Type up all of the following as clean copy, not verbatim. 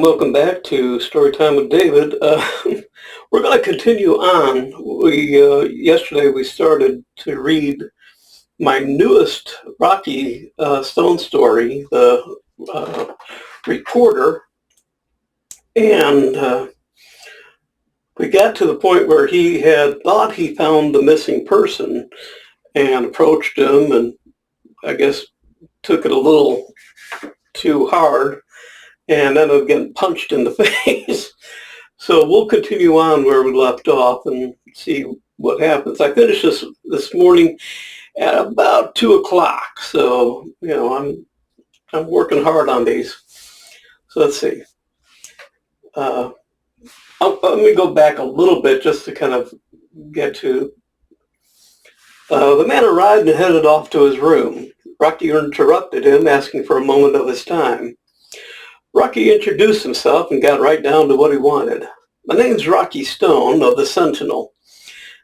and welcome back to Storytime with David. We're going to continue on. Yesterday we started to read my newest Rocky Stone story, The Reporter, and we got to the point where he had thought he found the missing person and approached him and I guess took it a little too hard and ended up getting punched in the face. So we'll continue on where we left off and see what happens. I finished this morning at about 2 o'clock. So, I'm working hard on these. So let's see. Let me go back a little bit just to kind of get to. The man arrived and headed off to his room. Rocky interrupted him, asking for a moment of his time. Rocky introduced himself and got right down to what he wanted. My name's Rocky Stone of the Sentinel,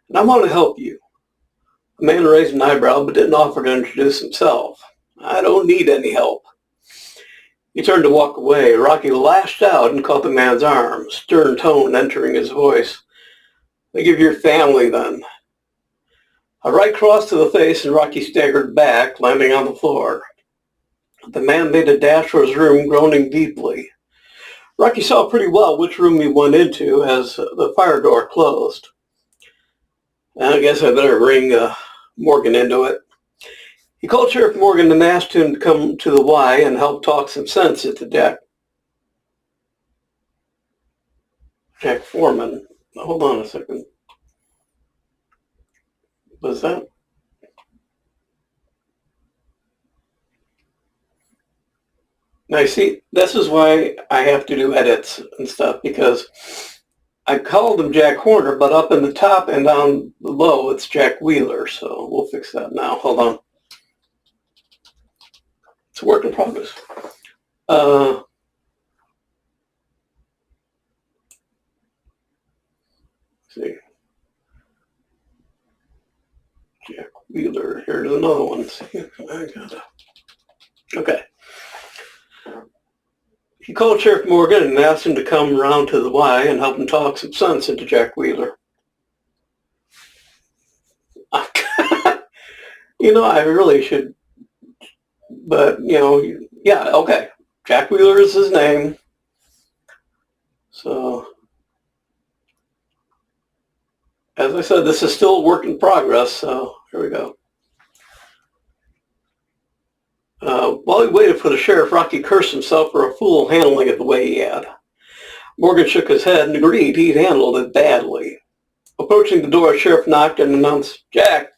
and I want to help you. The man raised an eyebrow but didn't offer to introduce himself. I don't need any help. He turned to walk away. Rocky lashed out and caught the man's arm, stern tone entering his voice. Think of your family then. A right cross to the face and Rocky staggered back, landing on the floor. The man made a dash for his room, groaning deeply. Rocky saw pretty well which room he went into as the fire door closed. I guess I better bring Morgan into it. He called Sheriff Morgan and asked him to come to the Y and help talk some sense into Jack Foreman. Hold on a second. Was that? Now, you see, this is why I have to do edits and stuff, because I called him Jack Horner, but up in the top and down below, it's Jack Wheeler. So we'll fix that now. Hold on. It's a work in progress. Let's see. Jack Wheeler. Here's another one. See, okay. He called Sheriff Morgan and asked him to come around to the Y and help him talk some sense into Jack Wheeler. I really should, but, yeah, okay. Jack Wheeler is his name. So, as I said, this is still a work in progress, so here we go. While he waited for the sheriff, Rocky cursed himself for a fool handling it the way he had. Morgan shook his head and agreed he'd handled it badly. Approaching the door, the sheriff knocked and announced, "Jack,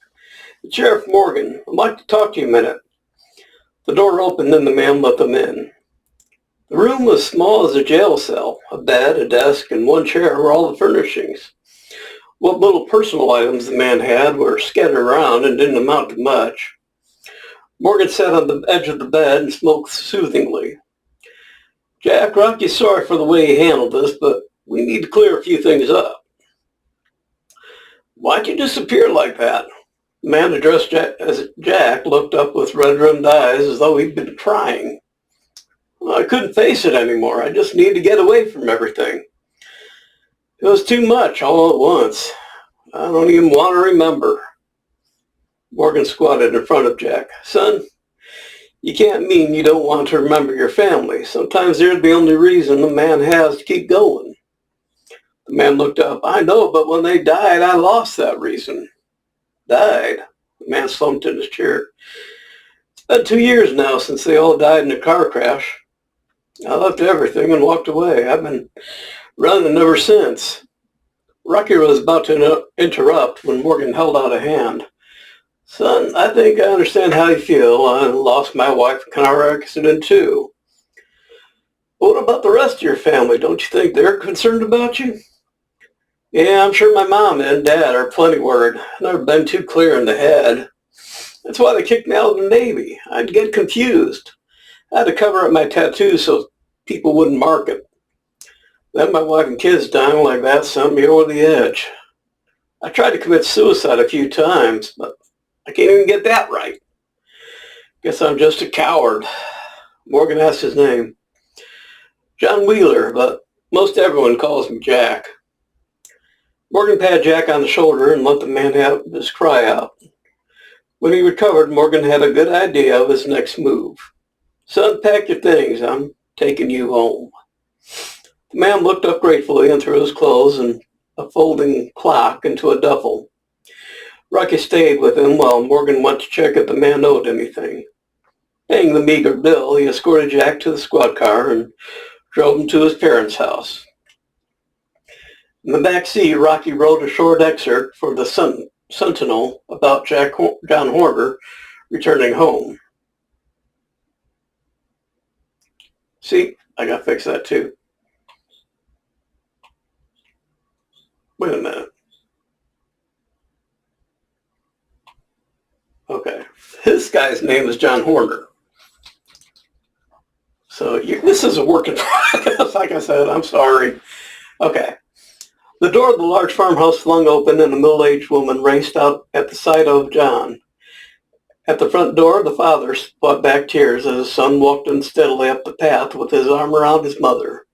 it's Sheriff Morgan. I'd like to talk to you a minute." The door opened and the man let them in. The room was small as a jail cell. A bed, a desk, and one chair were all the furnishings. What little personal items the man had were scattered around and didn't amount to much. Morgan sat on the edge of the bed and smoked soothingly. "Jack, Rocky's sorry for the way he handled this, but we need to clear a few things up." "Why'd you disappear like that?" The man addressed Jack looked up with red-rimmed eyes as though he'd been crying. "Well, I couldn't face it anymore. I just needed to get away from everything. It was too much all at once. I don't even want to remember." Morgan squatted in front of Jack. "Son, you can't mean you don't want to remember your family. Sometimes they're the only reason a man has to keep going." The man looked up. "I know, but when they died, I lost that reason." "Died?" The man slumped in his chair. "It's been 2 years now since they all died in a car crash. I left everything and walked away. I've been running ever since." Rocky was about to interrupt when Morgan held out a hand. "Son, I think I understand how you feel. I lost my wife in a car accident too. But what about the rest of your family? Don't you think they're concerned about you?" "Yeah, I'm sure my mom and dad are plenty worried. I've never been too clear in the head. That's why they kicked me out of the Navy. I'd get confused. I had to cover up my tattoos so people wouldn't mark it. Then my wife and kids dying like that sent me over the edge. I tried to commit suicide a few times, but I can't even get that right. Guess I'm just a coward." Morgan asked his name. John Wheeler, but most everyone calls me Jack. Morgan patted Jack on the shoulder and let the man have his cry out. When he recovered, Morgan had a good idea of his next move. Son, pack your things. I'm taking you home. The man looked up gratefully and threw his clothes and a folding clock into a duffel. Rocky stayed with him while Morgan went to check if the man owed anything. Paying the meager bill, he escorted Jack to the squad car and drove him to his parents' house. In the back seat, Rocky wrote a short excerpt for the Sentinel about John Horner returning home. See, I gotta fix that too. Wait a minute. Okay, this guy's name is John Horner. So this is a work in progress, like I said, I'm sorry. Okay. The door of the large farmhouse flung open and a middle-aged woman raced out at the sight of John. At the front door, the father fought back tears as his son walked unsteadily up the path with his arm around his mother.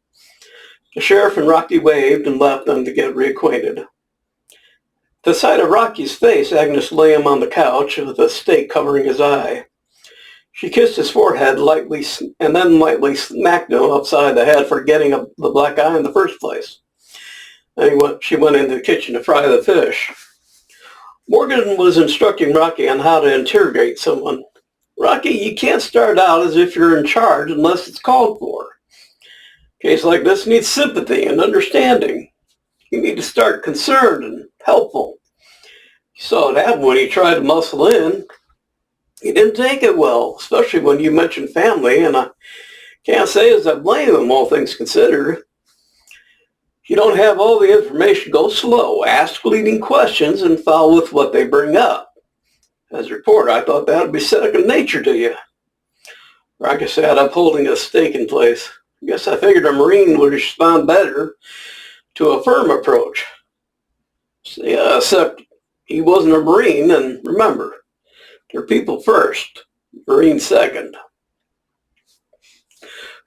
The sheriff and Rocky waved and left them to get reacquainted. At the sight of Rocky's face, Agnes lay him on the couch with a stake covering his eye. She kissed his forehead lightly and then lightly smacked him upside the head for getting the black eye in the first place. Then she went into the kitchen to fry the fish. Morgan was instructing Rocky on how to interrogate someone. Rocky, you can't start out as if you're in charge unless it's called for. A case like this needs sympathy and understanding. You need to start concerned and helpful. You saw it happen when he tried to muscle in. He didn't take it well, especially when you mentioned family, and I can't say as I blame him, all things considered. If you don't have all the information, go slow. Ask leading questions and follow with what they bring up. As a reporter, I thought that would be second nature to you. Rocky sat up holding a stake in place. I guess I figured a Marine would respond better to a firm approach. Yeah, except he wasn't a Marine, and remember, they're people first, Marines second.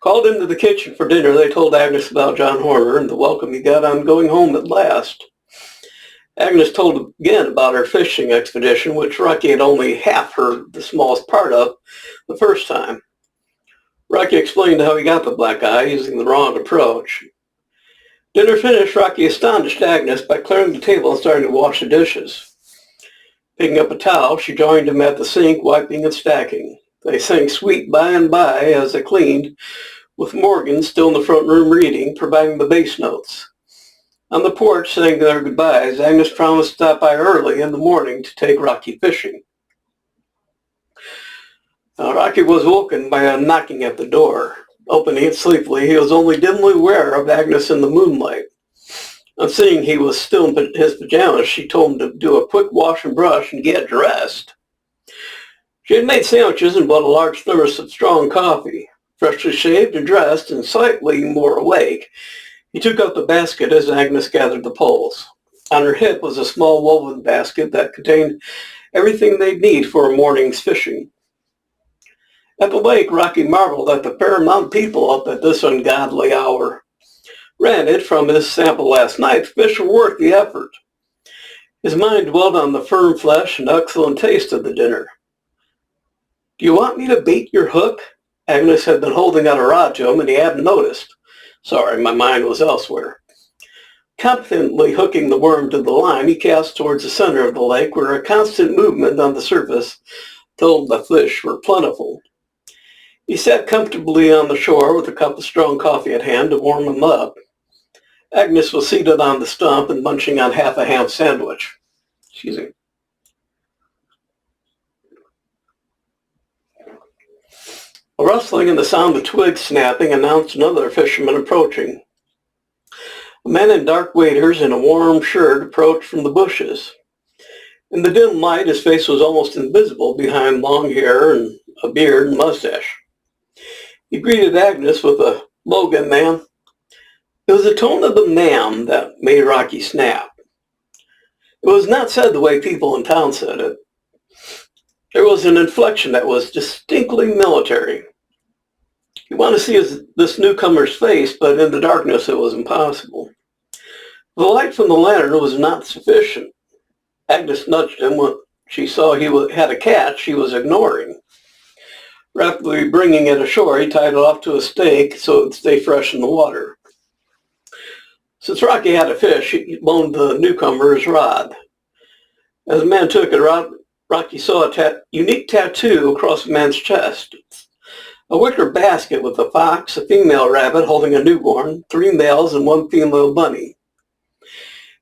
Called into the kitchen for dinner, they told Agnes about John Horner and the welcome he got on going home at last. Agnes told again about her fishing expedition, which Rocky had only half heard the smallest part of the first time. Rocky explained how he got the black eye using the wrong approach. Dinner finished, Rocky astonished Agnes by clearing the table and starting to wash the dishes. Picking up a towel, she joined him at the sink, wiping and stacking. They sang Sweet By and By as they cleaned, with Morgan still in the front room reading, providing the bass notes. On the porch, saying their goodbyes, Agnes promised to stop by early in the morning to take Rocky fishing. Now, Rocky was woken by a knocking at the door. Opening it sleepily, he was only dimly aware of Agnes in the moonlight. On seeing he was still in his pajamas, she told him to do a quick wash and brush and get dressed. She had made sandwiches and bought a large thermos of strong coffee. Freshly shaved and dressed and slightly more awake, he took up the basket as Agnes gathered the poles. On her hip was a small woven basket that contained everything they'd need for a morning's fishing. At the lake, Rocky marveled at the paramount of people up at this ungodly hour. Granted, from his sample last night, the fish were worth the effort. His mind dwelt on the firm flesh and excellent taste of the dinner. Do you want me to bait your hook? Agnes had been holding out a rod to him, and he hadn't noticed. Sorry, my mind was elsewhere. Competently hooking the worm to the line, he cast towards the center of the lake, where a constant movement on the surface told the fish were plentiful. He sat comfortably on the shore with a cup of strong coffee at hand to warm him up. Agnes was seated on the stump and munching on half a ham sandwich. Excuse me. A rustling and the sound of twigs snapping announced another fisherman approaching. A man in dark waders and a warm shirt approached from the bushes. In the dim light, his face was almost invisible behind long hair and a beard and mustache. He greeted Agnes with a "Logan, ma'am." It was the tone of the ma'am that made Rocky snap. It was not said the way people in town said it. There was an inflection that was distinctly military. He wanted to see this newcomer's face, but in the darkness it was impossible. The light from the lantern was not sufficient. Agnes nudged him when she saw he had a catch he was ignoring. Rapidly bringing it ashore, he tied it off to a stake so it would stay fresh in the water. Since Rocky had a fish, he loaned the newcomer his rod. As the man took it, Rocky saw a unique tattoo across the man's chest. A wicker basket with a fox, a female rabbit holding a newborn, 3 males and 1 female bunny.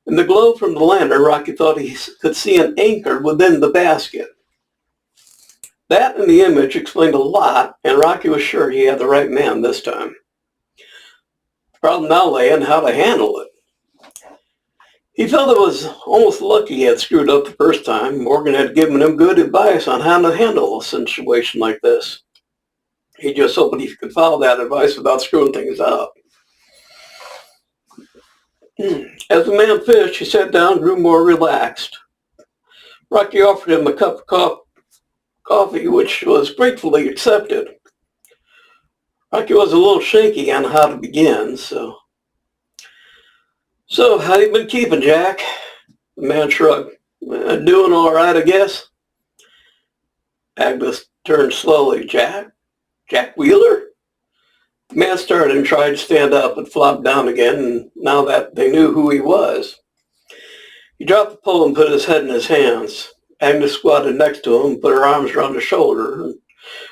In the glow from the lantern, Rocky thought he could see an anchor within the basket. That and the image explained a lot, and Rocky was sure he had the right man this time. The problem now lay in how to handle it. He felt it was almost lucky he had screwed up the first time. Morgan had given him good advice on how to handle a situation like this. He just hoped he could follow that advice without screwing things up. As the man fished, he sat down and grew more relaxed. Rocky offered him a cup of coffee, which was gratefully accepted. Rocky was a little shaky on how to begin, So how you been keeping, Jack? The man shrugged. Doing all right, I guess. Agnes turned slowly. Jack? Jack Wheeler? The man started and tried to stand up, but flopped down again, and now that they knew who he was. He dropped the pole and put his head in his hands. Agnes squatted next to him and put her arms around his shoulder, and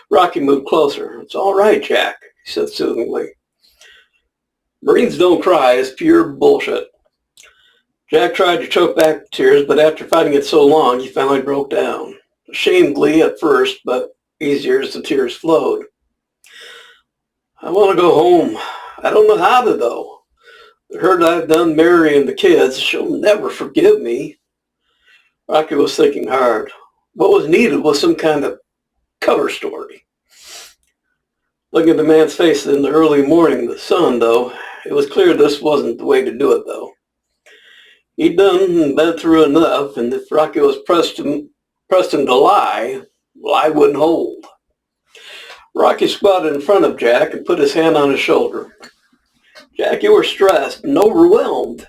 Rocky moved closer. It's all right, Jack, he said soothingly. Marines don't cry. It's pure bullshit. Jack tried to choke back the tears, but after fighting it so long, he finally broke down. Ashamedly at first, but easier as the tears flowed. I want to go home. I don't know how to, though. The hurt I've done Mary and the kids, she'll never forgive me. Rocky was thinking hard. What was needed was some kind of cover story. Looking at the man's face in the early morning, the sun, though, it was clear this wasn't the way to do it, though. He'd done and been through enough, and if Rocky was pressed him to lie, lie wouldn't hold. Rocky squatted in front of Jack and put his hand on his shoulder. Jack, you were stressed and overwhelmed.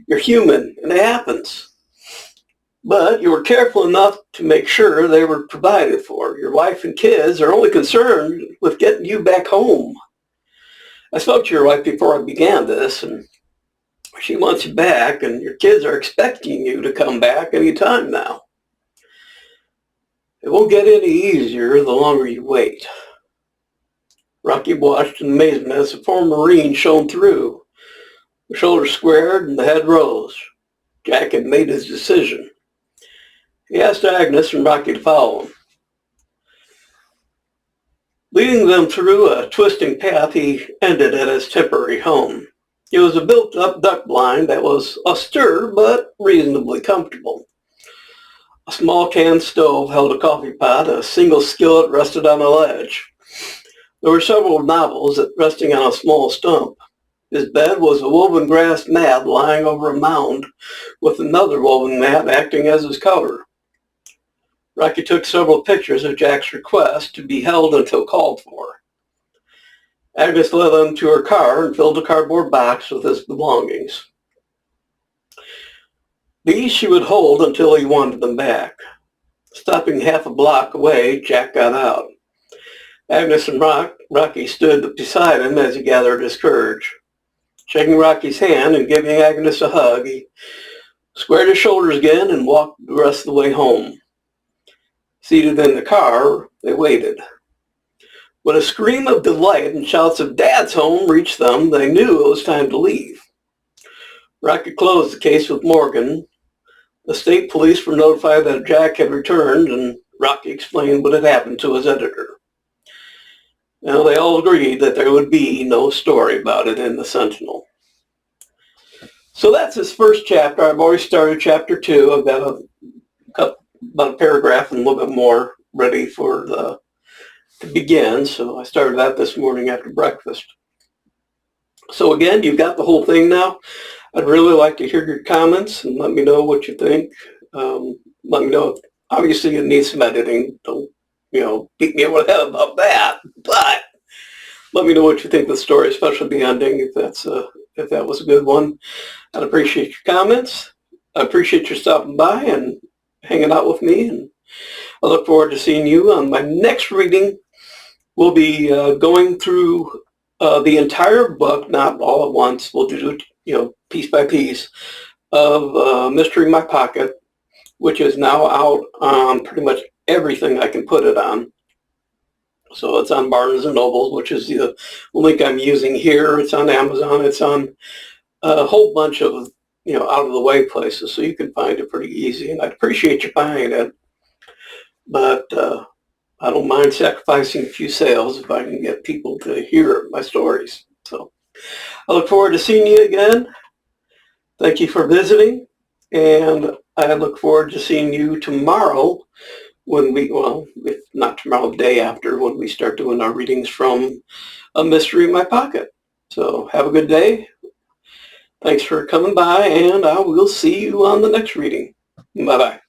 You're human, and it happens. But you were careful enough to make sure they were provided for. Your wife and kids are only concerned with getting you back home. I spoke to your wife before I began this, and she wants you back, and your kids are expecting you to come back any time now. It won't get any easier the longer you wait. Rocky watched in amazement as the former Marine shone through. The shoulders squared and the head rose. Jack had made his decision. He asked Agnes and Rocky to follow him. Leading them through a twisting path, he ended at his temporary home. It was a built-up duck blind that was austere but reasonably comfortable. A small can stove held a coffee pot. A single skillet rested on a ledge. There were several novels resting on a small stump. His bed was a woven grass mat lying over a mound, with another woven mat acting as his cover. Rocky took several pictures at Jack's request to be held until called for. Agnes led him to her car and filled a cardboard box with his belongings. These she would hold until he wanted them back. Stopping half a block away, Jack got out. Agnes and Rocky stood beside him as he gathered his courage. Shaking Rocky's hand and giving Agnes a hug, he squared his shoulders again and walked the rest of the way home. Seated in the car, they waited. When a scream of delight and shouts of "Dad's home" reached them, they knew it was time to leave. Rocky closed the case with Morgan. The state police were notified that Jack had returned, and Rocky explained what had happened to his editor. Now, they all agreed that there would be no story about it in the Sentinel. So that's his first chapter. I've already started chapter 2. I've got about a paragraph and a little bit more ready to begin. So I started that this morning after breakfast. So again, you've got the whole thing now. I'd really like to hear your comments and let me know what you think. Let me know if obviously it needs some editing. Don't beat me over the head about that. But let me know what you think of the story, especially the ending, if that was a good one. I'd appreciate your comments. I appreciate your stopping by and hanging out with me, and I look forward to seeing you on my next reading. We'll be going through the entire book, not all at once. We'll do, piece by piece of Mystery in My Pocket, which is now out on pretty much everything I can put it on. So it's on Barnes & Noble, which is the link I'm using here. It's on Amazon. It's on a whole bunch of, out-of-the-way places, so you can find it pretty easy. And I'd appreciate you buying it. But I don't mind sacrificing a few sales if I can get people to hear my stories. So I look forward to seeing you again. Thank you for visiting. And I look forward to seeing you tomorrow when if not tomorrow, the day after, when we start doing our readings from A Mystery in My Pocket. So have a good day. Thanks for coming by, and I will see you on the next reading. Bye-bye.